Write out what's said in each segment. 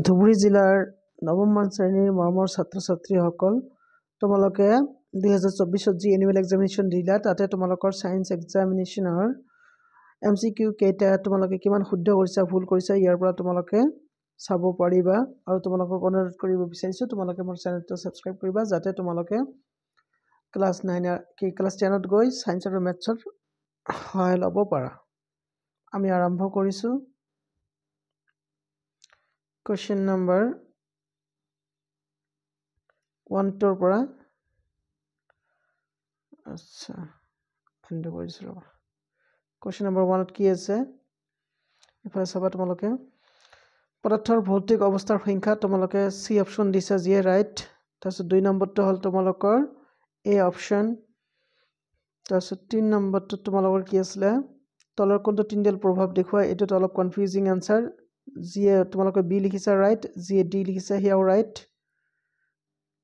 ধুবুৰী জিলাৰ নৱমমান শ্ৰেণীৰ মৰমৰ ছাত্ৰ ছাত্ৰীসকল, তোমালোকে 2024 যি এনুৱেল এক্সামিনেশ্যন দিলা, তাতে তোমালোকৰ ছায়েন্স এক্সামিনেশ্যনৰ MCQ কেইটা তোমালোকে কিমান শুদ্ধ কৰিছা, ভুল কৰিছা, ইয়াৰ পৰা তোমালোকে চাব পাৰিবা। আৰু তোমালোকক অনুৰোধ কৰিব বিচাৰিছোঁ, তোমালোকে মোৰ চেনেলটো ছাবস্ক্ৰাইব কৰিবা, যাতে তোমালোকে ক্লাছ 10ত গৈ ছায়েন্স আৰু মেথছত সহায় ল'ব পাৰা। আমি আৰম্ভ কৰিছোঁ। কুৱেশ্যন নম্বৰ 1 পৰা। আচ্ছা, এণ্ড কৰিছোঁ ৰ'বা। কুৱেশ্যন নম্বৰ 1ত কি আছে এইফালে চাবা তোমালোকে। পদাৰ্থৰ ভৌতিক অৱস্থাৰ সংখ্যা তোমালোকে চি অপশ্যন দিছা, যিয়ে ৰাইট। তাৰপিছত 2 নম্বৰটো হ'ল তোমালোকৰ এ অপশ্যন। তাৰপিছত 3 নম্বৰটো তোমালোকৰ কি আছিলে, তলৰ কোনটো তিনিডাল প্ৰভাৱ দেখুৱাই, এইটোতো অলপ কনফিউজিং আনচাৰ। যিয়ে তোমালোকে বি লিখিছা ৰাইট, যিয়ে ডি লিখিছা সেয়াও ৰাইট।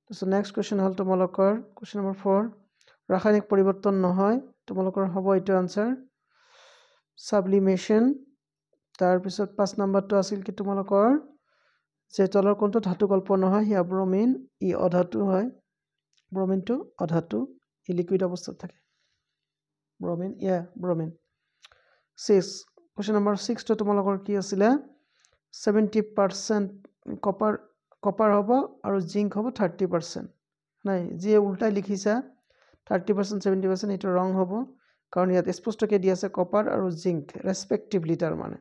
তাৰপিছত নেক্সট কুৱেশ্যন হ'ল তোমালোকৰ কুৱেশ্যন নম্বৰ 4, ৰাসায়নিক পৰিৱৰ্তন নহয়, তোমালোকৰ হ'ব এইটো আনচাৰ সাবলিমেশ্যন। তাৰপিছত 5 নম্বৰটো আছিল কি তোমালোকৰ, যে তলৰ কোনটো ধাতু কল্প নহয়, সেয়া ব্ৰমিন, ই অধাতু হয়। ব্ৰমিনটো অধাতু, ই লিকুইড অৱস্থাত থাকে। ব্ৰমিন, ব্ৰমিন। 6, কুৱেশ্যন নম্বৰ 6টো তোমালোকৰ কি আছিলে, 70% কপাৰ হ'ব আৰু জিংক হ'ব 30%। নাই, যিয়ে উল্টাই লিখিছা 30% 70%, এইটো ৰং হ'ব, কাৰণ ইয়াত স্পষ্টকৈ দিয়া আছে কপাৰ আৰু জিংক ৰেচপেক্টিভলি তাৰমানে।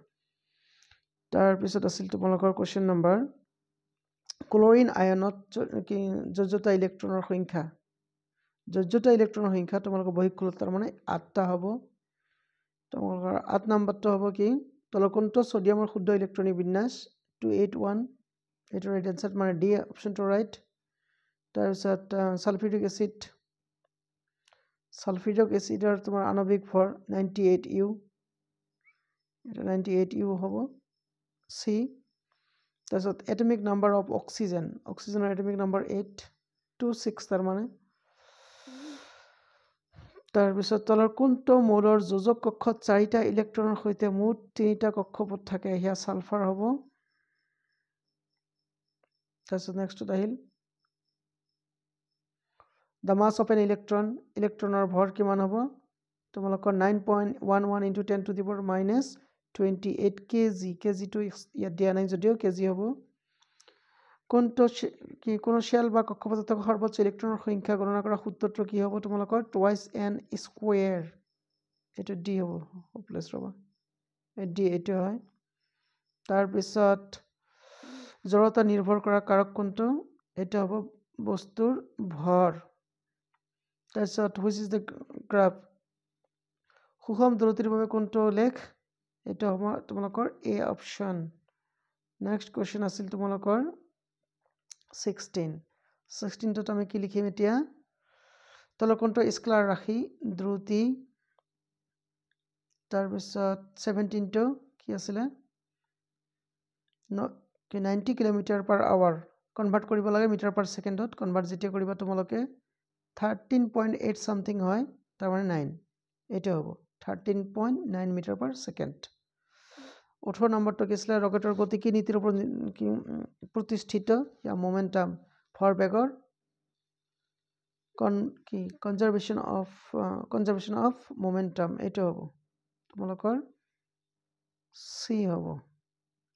তাৰপিছত আছিল তোমালোকৰ কুৱেশ্যন নম্বৰ, ক্লৰিন আয়নত যোজ্যতা ইলেক্ট্ৰনৰ সংখ্যা। যোজ্যতা ইলেক্ট্ৰনৰ সংখ্যা তোমালোকৰ বহিঃকুলত তাৰমানে 8টা হ'ব। তোমালোকৰ 8 নম্বৰটো হ'ব কি, তলৰ কোনটো ছডিয়ামৰ শুদ্ধ ইলেক্ট্ৰনিক বিন্যাস 281, এইটো ৰাইট এনচাৰ, মানে ডি অপশ্যনটো ৰাইট। তাৰপিছত ছালফিউৰিক এচিড, ছালফিউৰিক এচিডৰ তোমাৰ আণৱিক ভৰ 98U, এটা 98U হ'ব চি। তাৰপিছত এটমিক নাম্বাৰ অফ অক্সিজেন, অক্সিজেনৰ এটমিক নাম্বাৰ 826 তাৰমানে। তাৰপিছত তলৰ কোনটো মৌলৰ যোজক কক্ষত 4টা ইলেক্ট্ৰনৰ সৈতে মুঠ 3টা কক্ষপথ থাকে, সেয়া ছালফাৰ হ'ব। তাৰপিছত নেক্সটত আহিল the mass of an electron, ইলেক্ট্ৰনৰ ভৰ কিমান হ'ব, তোমালোকৰ 9.11 × 10⁻28 kg, কেজিটো ইয়াত দিয়া নাই যদিও কেজি হ'ব। কোনটো কোনো শেল বা কক্ষপথত থকা সৰ্বোচ্চ ইলেক্ট্ৰনৰ সংখ্যা গণনা কৰা সূত্ৰটো কি হ'ব, তোমালোকৰ টুৱাইচ এন স্কুৱেৰ, এইটো ডি হ'ব, প্লেছ ৰ'বা, ডি এইটো হয়। তাৰপিছত জড়তা নিৰ্ভৰ কৰা কাৰক কোনটো, এইটো হ'ব বস্তুৰ ভৰ। তাৰপিছত হুইচ ইজ দ্য গ্ৰাফ, সুষম দূৰত্বৰ বাবে কোনটো লেখ, এইটো হ'ব তোমালোকৰ এ অপশ্যন। নেক্সট কুৱেশ্যন আছিল তোমালোকৰ 16টোত আমি কি লিখিম এতিয়া, তলৰ কোনটো স্কেলাৰ ৰাশি দ্ৰুতি। তাৰপিছত 17টো কি আছিলে, 90 km/h কনভাৰ্ট কৰিব লাগে মিটাৰ/ছেকেণ্ডত। কনভাৰ্ট যেতিয়া কৰিবা তোমালোকে 13.8 চামথিং হয়, তাৰমানে 9, এইটো হ'ব 13.9 মিটাৰ/ছেকেণ্ড। 18 নম্বৰটো কি আছিলে, ৰকেটৰ গতি কি নীতিৰ ওপৰত প্ৰতিষ্ঠিত, ইয়া মোমেণ্টাম, ভৰ বেগৰ কনজাৰ্ভেশ্যন অফ মোমেণ্টাম, এইটো হ'ব তোমালোকৰ চি হ'ব,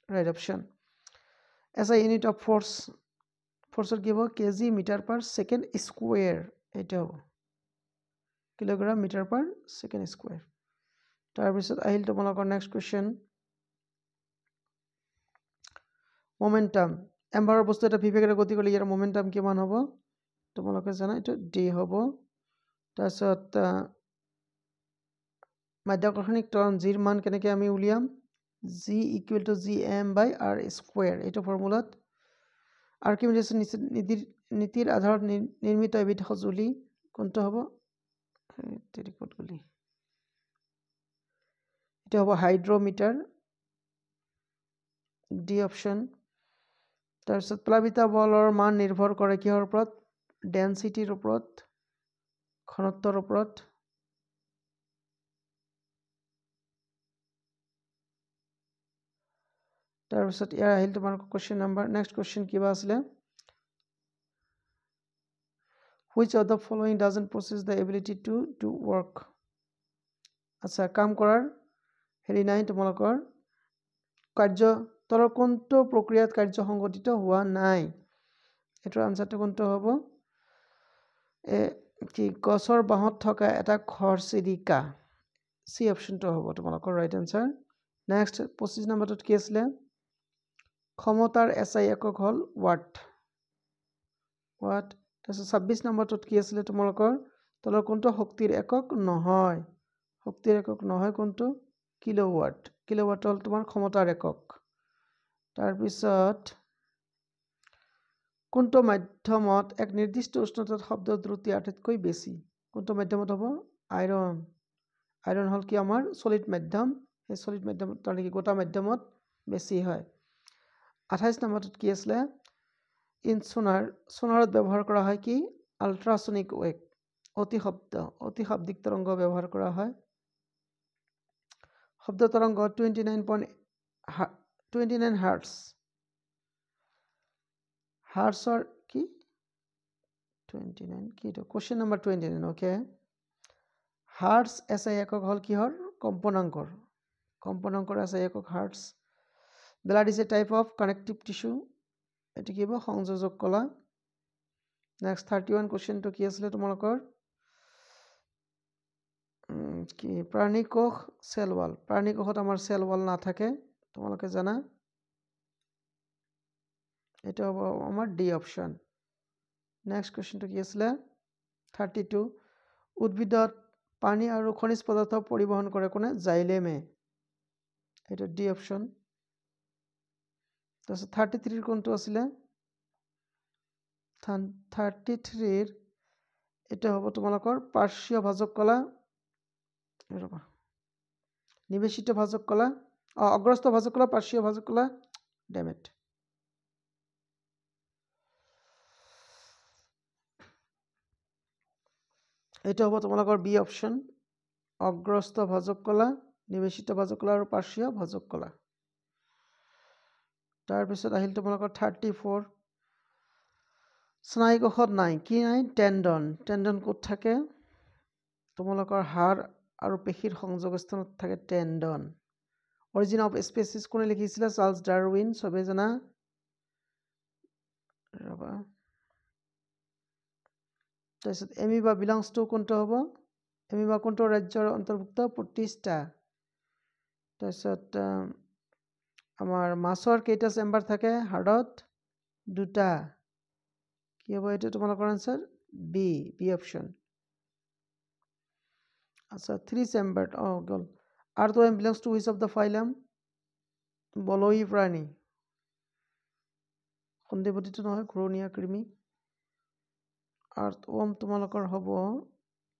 right option. S I unit of ফ'ৰ্চৰ কি হ'ব, কেজি মিটাৰ/ছেকেণ্ড স্কুৱেৰ, এইটো হ'ব কিলোগ্ৰাম মিটাৰ/ছেকেণ্ড স্কুৱেৰ। তাৰপিছত আহিল তোমালোকৰ নেক্সট কুৱেশ্যন, মোমেণ্টাম, এমবাৰৰ বস্তু এটা ভি বেগেৰে গতি কৰিলে ইয়াৰ মোমেণ্টাম কিমান হ'ব, তোমালোকে জানা এইটো ডি হ'ব। তাৰপিছত মাধ্যাকৰ্ষণিক ত্বৰণ জিৰ মান কেনেকৈ আমি উলিয়াম, জি = gm/r², এইটো ফৰ্মুলাত। আৰ্কিমিডিছ নীতিৰ আধাৰত নিৰ্মিত এবিধ সঁজুলি কোনটো হ'ব, এইটো হ'ব হাইড্ৰমিটাৰ, ডি অপশ্যন। তাৰপিছত প্লাবিত বলৰ মান নিৰ্ভৰ কৰে কিহৰ ওপৰত, ডেন্সিটিৰ ওপৰত, ঘনত্বৰ ওপৰত। তাৰপিছত ইয়াৰ আহিল তোমালোকৰ কোৱেশ্চন নাম্বাৰ নেক্সট কোৱেশ্চন কিবা আছিলে which of the following doesn't possess the ability to do work আচ্ছা কাম কৰাৰ হেৰি নাই তোমালোকৰ কাৰ্য তলৰ কোনটো প্ৰক্ৰিয়াত কাৰ্য সংগঠিত হোৱা নাই এটাৰ আনসাৰটো কোনটো হ'ব কি গছৰ বাহত থকা এটা খৰচিৰিকা সি অপশনটো হ'ব তোমালোকৰ ৰাইট আনসাৰ নেক্সট 25 নম্বৰটোত কি আছিল ক্ষমতাৰ এসআই একক হল ওয়াট তাৰপিছত 26 নম্বৰটোত কি আছিল তোমালোকৰ তলৰ কোনটো শক্তিৰ একক নহয় শক্তিৰ একক নহয় কোনটো কিলোৱাট কিলোৱাট হল তোমাৰ ক্ষমতাৰ একক তাৰপিছত কোনটো মাধ্যমত এক নিৰ্দিষ্ট উষ্ণতাত শব্দৰ দ্ৰুতি আটাইতকৈ বেছি কোনটো মাধ্যমত হ'ব আইৰন আইৰন হল কি আমাৰ সলিড মাধ্যম এই সলিড মাধ্যম তাৰ কি গোটা মাধ্যমত বেছি হয় 28 নম্বৰটোত কি আছিল ইন সোনাৰত ব্যৱহাৰ কৰা হয় কি আল্ট্ৰাসনিক ৱেভ অতি শব্দিক তৰংগ ব্যৱহাৰ কৰা হয় শব্দ তৰংগ 29 হাৰ্টছৰ কি 29 কি তো question number 29 okay hertz SI একক হল কিহৰ কম্পনাঙ্কৰ এসআই একক hertz blood is a type of connective tissue এটি কি হ'ব সংযোজক কলা নেক্সট 31 কোৱেশ্চনটো কি আছিল তোমালোকৰ কি প্ৰাণীকোষ সেল ওয়াল প্ৰাণীকোষত আমাৰ সেল ওয়াল নাথাকে তোমালোকে জানা এটা হ'ব আমাৰ ডি অপশন নেক্সট কোৱেশ্চনটো কি আছিল 32 উদ্ভিদত পানী আৰু খনিজ পদাৰ্থ পৰিবহন কৰে কোনে জাইলেমে এটা ডি অপশন তাৰপিছত 33 কোনটো আছিল 33 এটা হ'ব তোমালোকৰ পাৰ্শ্বীয় ভাজক কলা নিবেশিত ভাজক কলা অগ্ৰস্থ ভাজক কলা পাৰ্শ্বীয় ভাজক কলা ডেমেট এটা হ'ব তোমালোকৰ বি অপশন অগ্ৰস্থ ভাজক কলা নিবেশিত ভাজক কলা আৰু পাৰ্শ্বীয় ভাজক কলা তাৰ পিছত আহিল তোমালোকৰ 34 স্নায়ুকোষত নাই কি নাই টেন্ডন ক'ত থাকে তোমালোকৰ হাড় আৰু পেশীৰ সংযোগ স্থানত থাকে টেন্ডন অৰিজিন অফ স্পেচিছ কোনে লিখিছিল চাৰ্লছ ডাৰউইন সবে জানা ৰবা তাৰপিছত এমিবা বিলংস টু কোনটো হ'ব এমিবা কোনটো ৰাজ্যৰ অন্তৰ্ভুক্ত প্ৰতিষ্ঠা তাৰপিছত আমাৰ মাছৰ কেইটা চেম্বাৰ থাকে হাড়ত দুটা কি হ'ব এটা তোমালোকৰ আনসাৰ বি অপশন আচ্ছা 3 চেম্বাৰ গল earthworm belongs to which of the phylum বলয়ী প্ৰাণী সন্ধিপতিটো নহয় ঘূৰণীয়া কৃমি আৰ্থৱৰ্ম তোমালোকৰ হ'ব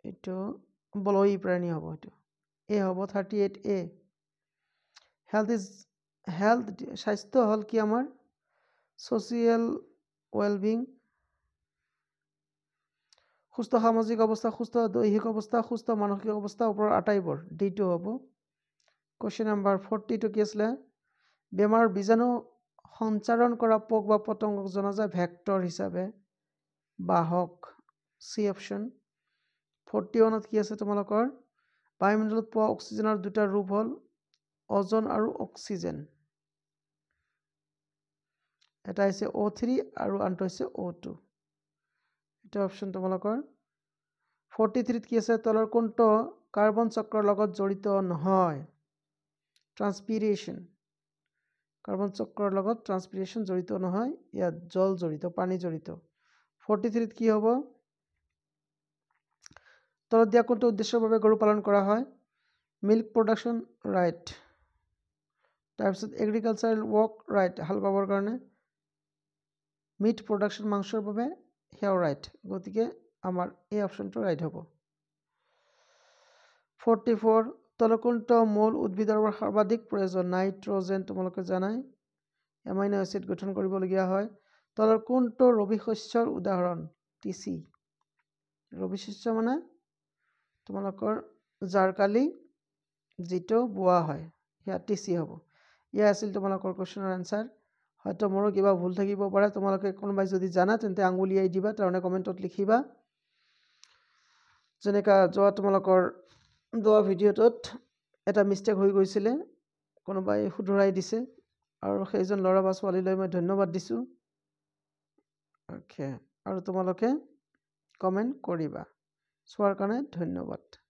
এইটো বলয়ী প্ৰাণী হ'ব এইটো এ হ'ব 38A হেল্থ স্বাস্থ্য হল কি আমাৰ সোশিয়েল ওয়েলবিং সুস্থ সামাজিক অৱস্থা সুস্থ দৈহিক অৱস্থা সুস্থ মানসিক অৱস্থা ওপৰৰ আটাইবোৰ ডিটো হ'ব কোৱেশ্চন নাম্বাৰ 42 কি আছিল বেমাৰ বীজাণু সঞ্চাৰণ কৰা পোক বা পতংগক জনা যায় ভেক্টৰ হিচাপে বাহক সি অপশন 41ত কি আছে তোমালোকৰ বায়ুমণ্ডলত পোৱা অক্সিজেনৰ দুটা ৰূপ হল ওজন আৰু অক্সিজেন এটা হৈছে O3 আৰু আনটো হৈছে O2 এটা অপশন তোমালোকৰ 43ত কি আছে তলৰ কোনটো কাৰ্বন চক্ৰৰ লগত জড়িত নহয় ট্ৰান্সপিৰেচন কাৰ্বন চক্ৰৰ লগত ট্ৰান্সপিৰেচন জড়িত নহয় ইয়াত জল জড়িত পানী জড়িত 43ত কি হ'ব তলত দিয়া কোনটো উদ্দেশ্যৰ বাবে গৰু পালন কৰা হয় মিল্ক প্ৰডাকশন ৰাইট তাৰপিছত এগ্ৰিকালচাৰেল ৱৰ্ক ৰাইট হাল বাবৰ কাৰণে মিট প্ৰডাকশন মাংসৰ বাবে হেয়াৰ ৰাইট গতিকে আমাৰ এই অপশনটো ৰাইট হ'ব 44 তলৰ কোনটো মূল উদ্ভিদৰ সৰ্বাধিক প্ৰয়োজন নাইট্ৰজেন তোমালোকে জানাই এমাইনো এসিড গঠন কৰিবলগীয়া হয় তলৰ কোনটো ৰবি শস্যৰ উদাহৰণ টিসি ৰবি শস্য মানে তোমালোকৰ জাৰকালি যেটো বোৱা হয় হেয়া টিসি হ'ব ইয়া আছিল তোমালোকৰ কোৱেশ্যনৰ আনসাৰ হয়তো মোৰো কিবা ভুল থাকিব পাৰে তোমালোকে কোনোবাই যদি জানা তেন্তে আঙুলিয়াই দিবা তাৰমানে কমেণ্টত লিখিবা যেনেকা তোমালোকৰ দোৱা ভিডিঅ'টোত এটা মিষ্টেক হৈ গৈছিলে কোনোবাই শুধৰাই দিছে আৰু সেইজন ল'ৰা বা ছোৱালীলৈ মই ধন্যবাদ দিছোঁ ওকে আৰু তোমালোকে কমেণ্ট কৰিবা চোৱাৰ কাৰণে ধন্যবাদ